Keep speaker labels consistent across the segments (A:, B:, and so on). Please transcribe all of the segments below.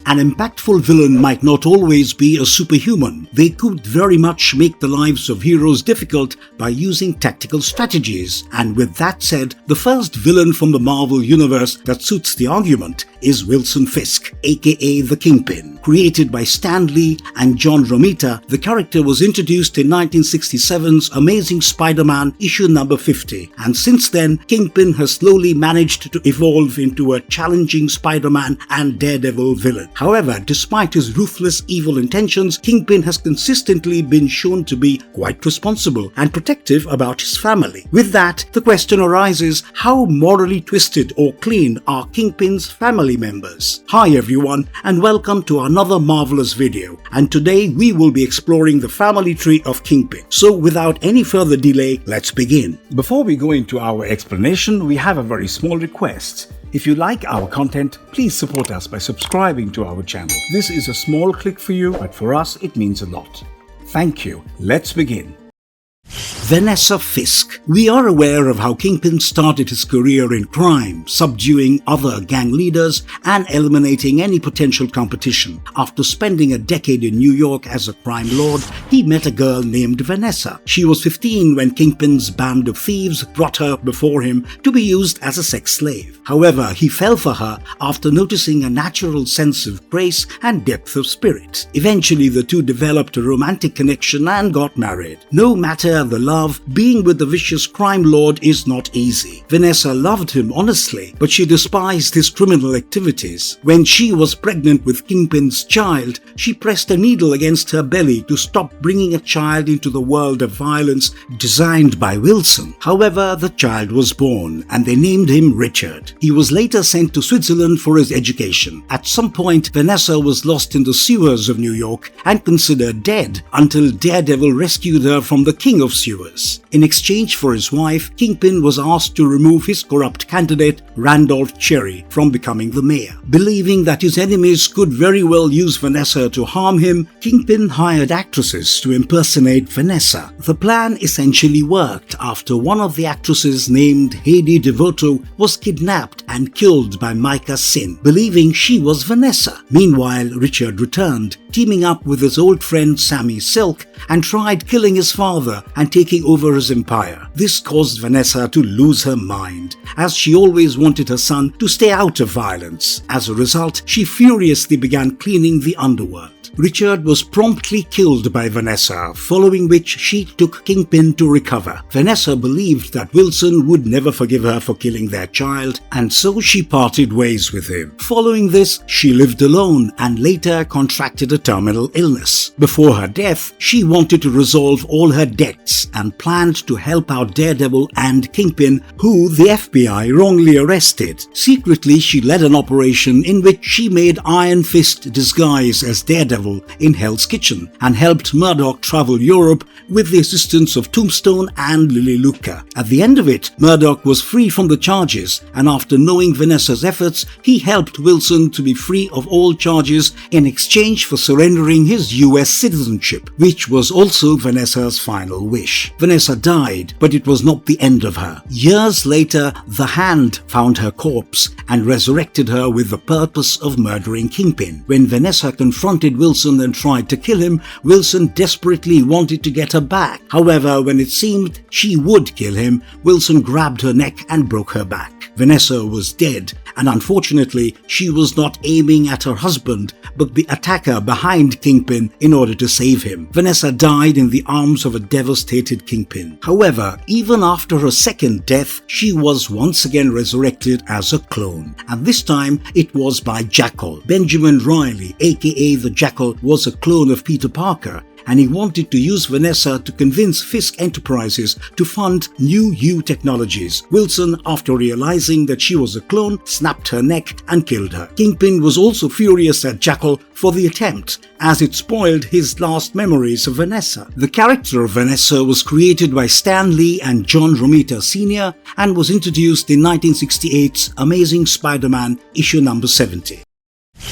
A: An impactful villain might not always be a superhuman. They could very much make the lives of heroes difficult by using tactical strategies. And with that said, the first villain from the Marvel universe that suits the argument is Wilson Fisk, aka the Kingpin. Created by Stan Lee and John Romita, the character was introduced in 1967's Amazing Spider-Man issue number 50, and since then, Kingpin has slowly managed to evolve into a challenging Spider-Man and Daredevil villain. However, despite his ruthless evil intentions, Kingpin has consistently been shown to be quite responsible and protective about his family. With that, the question arises, how morally twisted or clean are Kingpin's family members? Hi everyone, and welcome to another marvelous video, and today we will be exploring the family tree of Kingpin. So without any further delay, let's begin. Before we go into our explanation, we have a very small request. If you like our content, please support us by subscribing to our channel. This is a small click for you, but for us it means a lot. Thank you. Let's begin. Vanessa Fisk. We are aware of how Kingpin started his career in crime, subduing other gang leaders and eliminating any potential competition. After spending a decade in New York as a crime lord, he met a girl named Vanessa. She was 15 when Kingpin's band of thieves brought her before him to be used as a sex slave. However, he fell for her after noticing a natural sense of grace and depth of spirit. Eventually, the two developed a romantic connection and got married. No matter the love, being with the vicious crime lord is not easy. Vanessa loved him honestly, but she despised his criminal activities. When she was pregnant with Kingpin's child, she pressed a needle against her belly to stop bringing a child into the world of violence designed by Wilson. However, the child was born, and they named him Richard. He was later sent to Switzerland for his education. At some point, Vanessa was lost in the sewers of New York and considered dead until Daredevil rescued her from the king of sewers. In exchange for his wife, Kingpin was asked to remove his corrupt candidate, Randolph Cherry, from becoming the mayor. Believing that his enemies could very well use Vanessa to harm him, Kingpin hired actresses to impersonate Vanessa. The plan essentially worked after one of the actresses, named Heidi Devoto, was kidnapped and killed by Micah Sin, believing she was Vanessa. Meanwhile, Richard returned, teaming up with his old friend Sammy Silk, and tried killing his father and taking over his empire. This caused Vanessa to lose her mind, as she always wanted her son to stay out of violence. As a result, she furiously began cleaning the underworld. Richard was promptly killed by Vanessa, following which she took Kingpin to recover. Vanessa believed that Wilson would never forgive her for killing their child, and so she parted ways with him. Following this, she lived alone and later contracted a terminal illness. Before her death, she wanted to resolve all her debts and planned to help out Daredevil and Kingpin, who the FBI wrongly arrested. Secretly, she led an operation in which she made Iron Fist disguise as Daredevil in Hell's Kitchen and helped Murdoch travel Europe with the assistance of Tombstone and Lily Luca. At the end of it, Murdoch was free from the charges, and after knowing Vanessa's efforts, he helped Wilson to be free of all charges in exchange for surrendering his US citizenship, which was also Vanessa's final wish. Vanessa died, but it was not the end of her. Years later, the Hand found her corpse and resurrected her with the purpose of murdering Kingpin. When Vanessa confronted Wilson and tried to kill him, Wilson desperately wanted to get her back. However, when it seemed she would kill him, Wilson grabbed her neck and broke her back. Vanessa was dead, and unfortunately, she was not aiming at her husband, but the attacker behind Kingpin in order to save him. Vanessa died in the arms of a devastated Kingpin. However, even after her second death, she was once again resurrected as a clone, and this time it was by Jackal. Benjamin Riley, aka the Jackal, was a clone of Peter Parker, and he wanted to use Vanessa to convince Fisk Enterprises to fund new U technologies. Wilson, after realizing that she was a clone, snapped her neck and killed her. Kingpin was also furious at Jackal for the attempt, as it spoiled his last memories of Vanessa. The character of Vanessa was created by Stan Lee and John Romita Sr. and was introduced in 1968's Amazing Spider-Man issue number 70.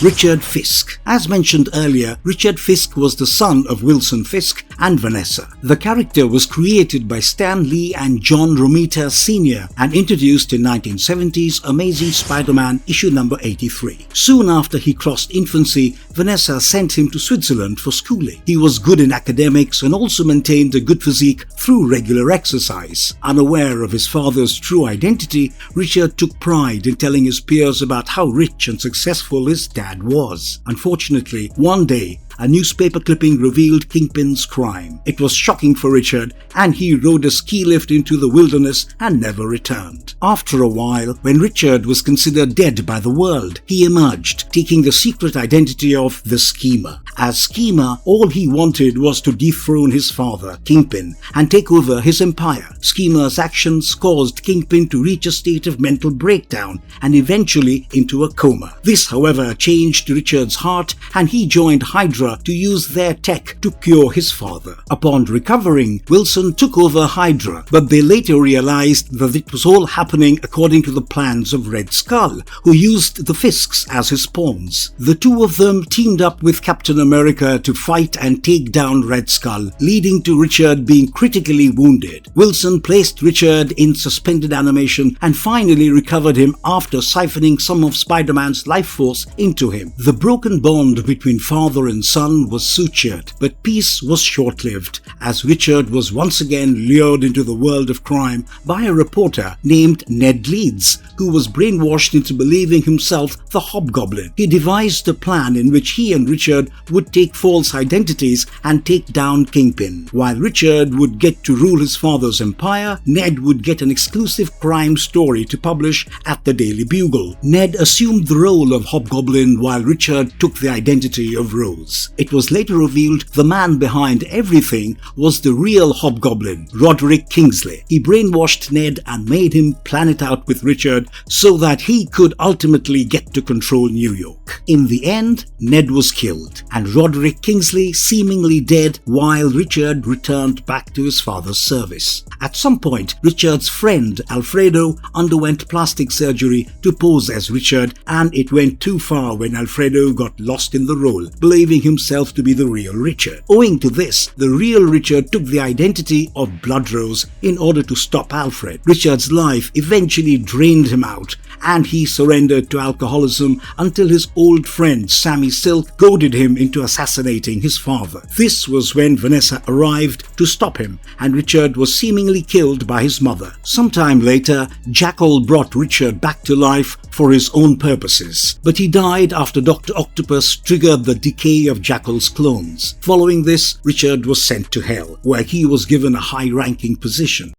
A: Richard Fisk. As mentioned earlier, Richard Fisk was the son of Wilson Fisk and Vanessa. The character was created by Stan Lee and John Romita Sr. and introduced in 1970's Amazing Spider-Man issue number 83. Soon after he crossed infancy, Vanessa sent him to Switzerland for schooling. He was good in academics and also maintained a good physique through regular exercise. Unaware of his father's true identity, Richard took pride in telling his peers about how rich and successful his dad was. Unfortunately, one day, a newspaper clipping revealed Kingpin's crime. It was shocking for Richard, and he rode a ski lift into the wilderness and never returned. After a while, when Richard was considered dead by the world, he emerged, taking the secret identity of the Schemer. As Schemer, all he wanted was to dethrone his father, Kingpin, and take over his empire. Schemer's actions caused Kingpin to reach a state of mental breakdown and eventually into a coma. This, however, changed Richard's heart, and he joined Hydra to use their tech to cure his father. Upon recovering, Wilson took over Hydra, but they later realized that it was all happening according to the plans of Red Skull, who used the Fisks as his pawns. The two of them teamed up with Captain America to fight and take down Red Skull, leading to Richard being critically wounded. Wilson placed Richard in suspended animation and finally recovered him after siphoning some of Spider-Man's life force into him. The broken bond between father and son was sutured, but peace was short-lived, as Richard was once again lured into the world of crime by a reporter named Ned Leeds, who was brainwashed into believing himself the Hobgoblin. He devised a plan in which he and Richard would take false identities and take down Kingpin. While Richard would get to rule his father's empire, Ned would get an exclusive crime story to publish at the Daily Bugle. Ned assumed the role of Hobgoblin while Richard took the identity of Rose. It was later revealed the man behind everything was the real Hobgoblin, Roderick Kingsley. He brainwashed Ned and made him plan it out with Richard so that he could ultimately get to control New York. In the end, Ned was killed, and Roderick Kingsley seemingly dead while Richard returned back to his father's service. At some point, Richard's friend Alfredo underwent plastic surgery to pose as Richard, and it went too far when Alfredo got lost in the role, believing himself to be the real Richard. Owing to this, the real Richard took the identity of Bloodrose in order to stop Alfred. Richard's life eventually drained him out, and he surrendered to alcoholism until his old friend Sammy Silk goaded him into assassinating his father. This was when Vanessa arrived to stop him, and Richard was seemingly killed by his mother. Sometime later, Jackal brought Richard back to life for his own purposes, but he died after Dr. Octopus triggered the decay of Jackal's clones. Following this, Richard was sent to Hell, where he was given a high-ranking position.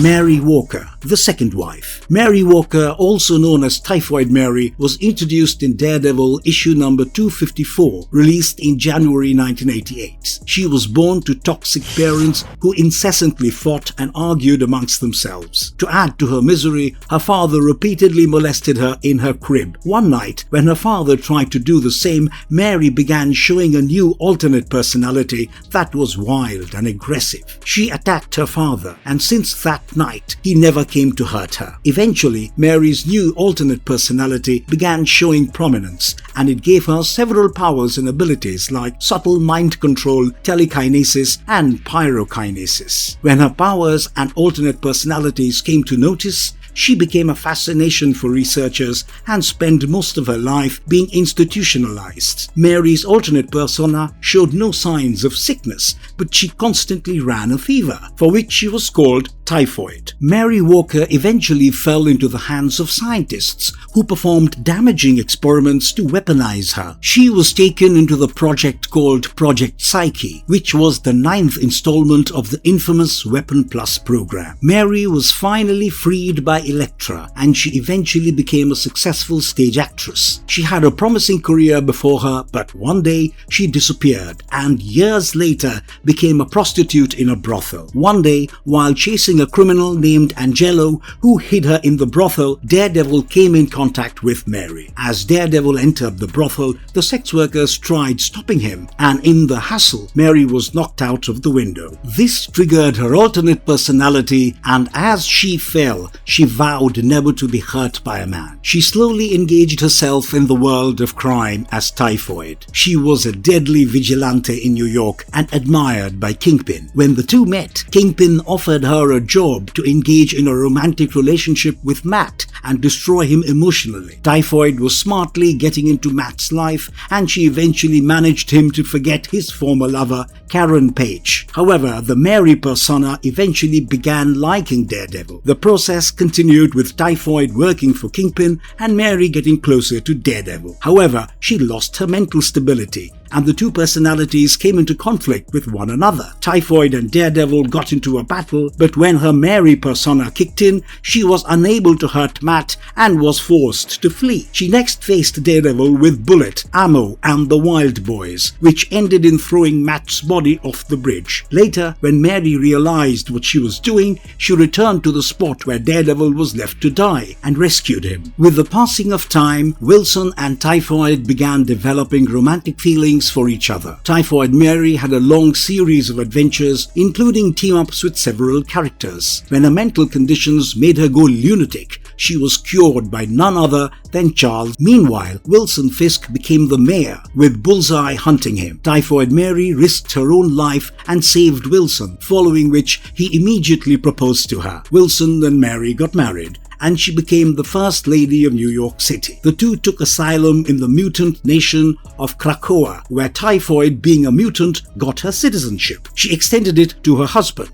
A: Mary Walker, the second wife. Mary Walker, also known as Typhoid Mary, was introduced in Daredevil issue number 254, released in January 1988. She was born to toxic parents who incessantly fought and argued amongst themselves. To add to her misery, her father repeatedly molested her in her crib. One night, when her father tried to do the same, Mary began showing a new alternate personality that was wild and aggressive. She attacked her father, and since that night, he never came to hurt her. Eventually, Mary's new alternate personality began showing prominence, and it gave her several powers and abilities like subtle mind control, telekinesis, and pyrokinesis. When her powers and alternate personalities came to notice, she became a fascination for researchers and spent most of her life being institutionalized. Mary's alternate persona showed no signs of sickness, but she constantly ran a fever, for which she was called typhoid. Mary Walker eventually fell into the hands of scientists who performed damaging experiments to weaponize her. She was taken into the project called Project Psyche, which was the 9th installment of the infamous Weapon Plus program. Mary was finally freed by Elektra, and she eventually became a successful stage actress. She had a promising career before her, but one day she disappeared and years later became a prostitute in a brothel. One day, while chasing a criminal named Angelo who hid her in the brothel, Daredevil came in contact with Mary. As Daredevil entered the brothel, the sex workers tried stopping him, and in the hassle, Mary was knocked out of the window. This triggered her alternate personality, and as she fell, she vowed never to be hurt by a man. She slowly engaged herself in the world of crime as Typhoid. She was a deadly vigilante in New York and admired by Kingpin. When the two met, Kingpin offered her a job to engage in a romantic relationship with Matt and destroy him emotionally. Typhoid was smartly getting into Matt's life, and she eventually managed him to forget his former lover, Karen Page. However, the Mary persona eventually began liking Daredevil. The process continued with Typhoid working for Kingpin and Mary getting closer to Daredevil. However, she lost her mental stability, and the two personalities came into conflict with one another. Typhoid and Daredevil got into a battle, but when her Mary persona kicked in, she was unable to hurt Matt and was forced to flee. She next faced Daredevil with Bullet, Ammo, and the Wild Boys, which ended in throwing Matt's body off the bridge. Later, when Mary realized what she was doing, she returned to the spot where Daredevil was left to die and rescued him. With the passing of time, Wilson and Typhoid began developing romantic feelings for each other. Typhoid Mary had a long series of adventures, including team-ups with several characters. When her mental conditions made her go lunatic, she was cured by none other than Charles. Meanwhile, Wilson Fisk became the mayor, with Bullseye hunting him. Typhoid Mary risked her own life and saved Wilson, following which he immediately proposed to her. Wilson and Mary got married, and she became the First Lady of New York City. The two took asylum in the mutant nation of Krakoa, where Typhoid, being a mutant, got her citizenship. She extended it to her husband.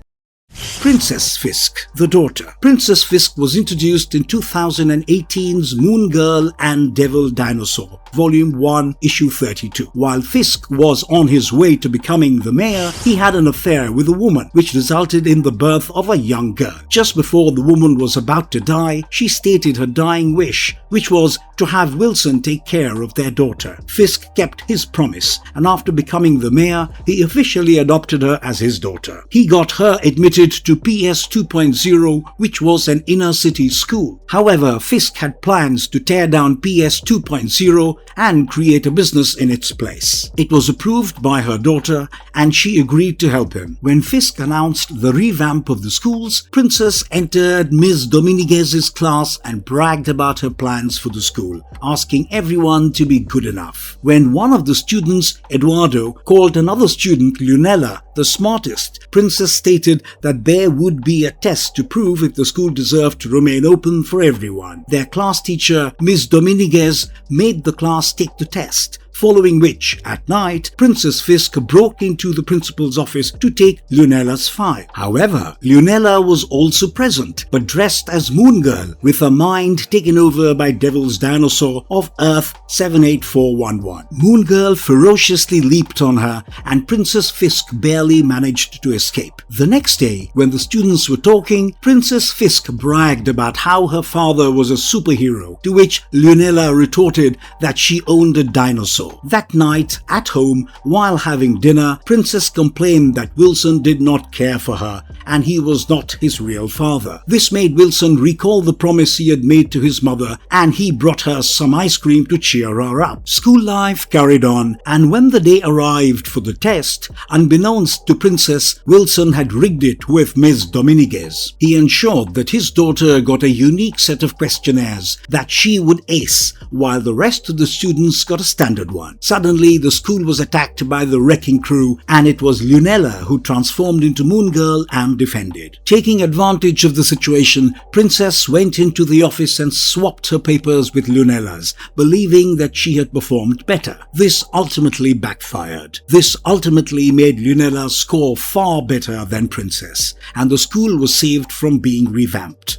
A: Princess Fisk, the daughter. Princess Fisk was introduced in 2018's Moon Girl and Devil Dinosaur, Volume 1, Issue 32. While Fisk was on his way to becoming the mayor, he had an affair with a woman, which resulted in the birth of a young girl. Just before the woman was about to die, she stated her dying wish, which was to have Wilson take care of their daughter. Fisk kept his promise, and after becoming the mayor, he officially adopted her as his daughter. He got her admitted to PS 2.0, which was an inner-city school. However, Fisk had plans to tear down PS 2.0 and create a business in its place. It was approved by her daughter, and she agreed to help him. When Fisk announced the revamp of the schools, Princess entered Ms. Dominguez's class and bragged about her plans for the school, asking everyone to be good enough. When one of the students, Eduardo, called another student, Lunella, the smartest, Princess stated that there would be a test to prove if the school deserved to remain open for everyone. Their class teacher, Ms. Dominguez, made the class take the test, following which, at night, Princess Fisk broke into the principal's office to take Lunella's file. However, Lunella was also present, but dressed as Moon Girl, with her mind taken over by Devil's Dinosaur of Earth 78411. Moon Girl ferociously leaped on her, and Princess Fisk barely managed to escape. The next day, when the students were talking, Princess Fisk bragged about how her father was a superhero, to which Lunella retorted that she owned a dinosaur. That night, at home, while having dinner, Princess complained that Wilson did not care for her and he was not his real father. This made Wilson recall the promise he had made to his mother, and he brought her some ice cream to cheer her up. School life carried on, and when the day arrived for the test, unbeknownst to Princess, Wilson had rigged it with Ms. Dominguez. He ensured that his daughter got a unique set of questionnaires that she would ace, while the rest of the students got a standard one. Suddenly, the school was attacked by the wrecking crew, and it was Lunella who transformed into Moon Girl and defended. Taking advantage of the situation, Princess went into the office and swapped her papers with Lunella's, believing that she had performed better. This ultimately backfired. This ultimately made Lunella score far better than Princess, and the school was saved from being revamped.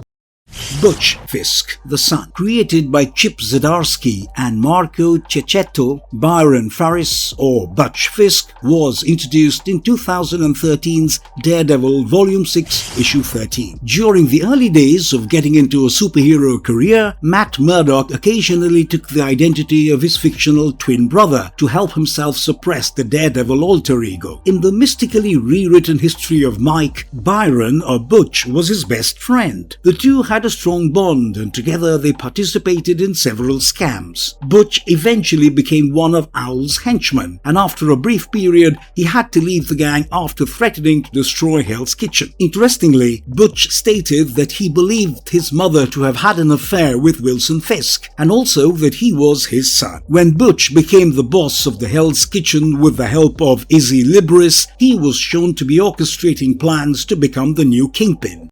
A: Butch Fisk, the Son. Created by Chip Zdarsky and Marco Cecchetto, Byron Faris, or Butch Fisk, was introduced in 2013's Daredevil Volume 6, Issue 13. During the early days of getting into a superhero career, Matt Murdock occasionally took the identity of his fictional twin brother to help himself suppress the Daredevil alter ego. In the mystically rewritten history of Mike, Byron, or Butch, was his best friend. The two had had a strong bond and together they participated in several scams. Butch eventually became one of Owl's henchmen, and after a brief period, he had to leave the gang after threatening to destroy Hell's Kitchen. Interestingly, Butch stated that he believed his mother to have had an affair with Wilson Fisk, and also that he was his son. When Butch became the boss of the Hell's Kitchen with the help of Izzy Libris, he was shown to be orchestrating plans to become the new Kingpin.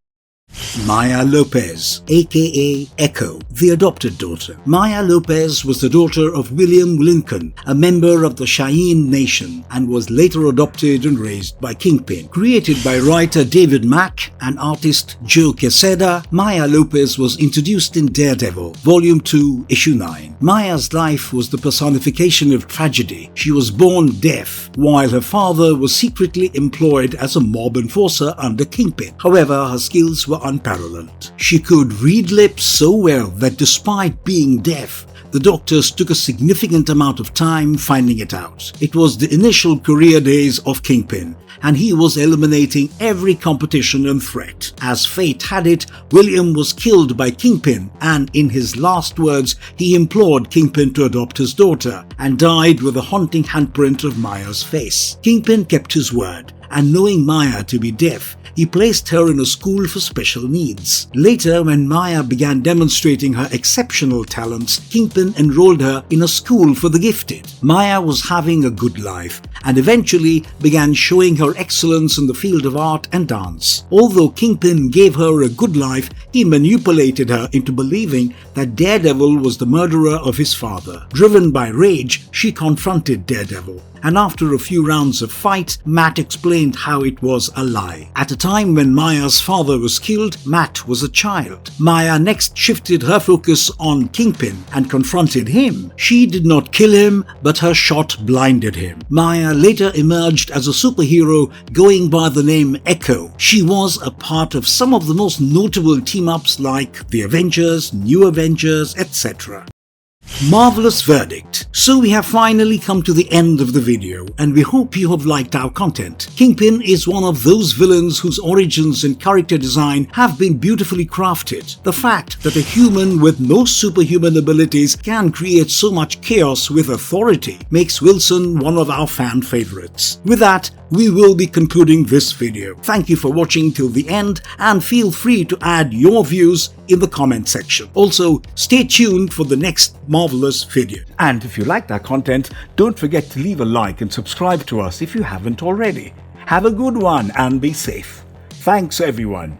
A: Maya Lopez, aka Echo, the adopted daughter. Maya Lopez was the daughter of William Lincoln, a member of the Cheyenne Nation, and was later adopted and raised by Kingpin. Created by writer David Mack and artist Joe Quesada, Maya Lopez was introduced in Daredevil, Volume 2, Issue 9. Maya's life was the personification of tragedy. She was born deaf, while her father was secretly employed as a mob enforcer under Kingpin. However, her skills were unparalleled. She could read lips so well that despite being deaf, the doctors took a significant amount of time finding it out. It was the initial career days of Kingpin, and he was eliminating every competition and threat. As fate had it, William was killed by Kingpin, and in his last words, he implored Kingpin to adopt his daughter, and died with a haunting handprint of Maya's face. Kingpin kept his word, and knowing Maya to be deaf, he placed her in a school for special needs. Later, when Maya began demonstrating her exceptional talents, Kingpin enrolled her in a school for the gifted. Maya was having a good life and eventually began showing her excellence in the field of art and dance. Although Kingpin gave her a good life, he manipulated her into believing that Daredevil was the murderer of his father. Driven by rage, she confronted Daredevil, and after a few rounds of fight, Matt explained how it was a lie. At a time when Maya's father was killed, Matt was a child. Maya next shifted her focus on Kingpin and confronted him. She did not kill him, but her shot blinded him. Maya later emerged as a superhero going by the name Echo. She was a part of some of the most notable team-ups like The Avengers, New Avengers, etc. Marvelous verdict. So we have finally come to the end of the video, and we hope you have liked our content. Kingpin is one of those villains whose origins and character design have been beautifully crafted. The fact that a human with no superhuman abilities can create so much chaos with authority makes Wilson one of our fan favorites. With that, we will be concluding this video. Thank you for watching till the end, and feel free to add your views in the comment section. Also, stay tuned for the next marvelous video. And if you liked our content, don't forget to leave a like and subscribe to us if you haven't already. Have a good one and be safe. Thanks everyone.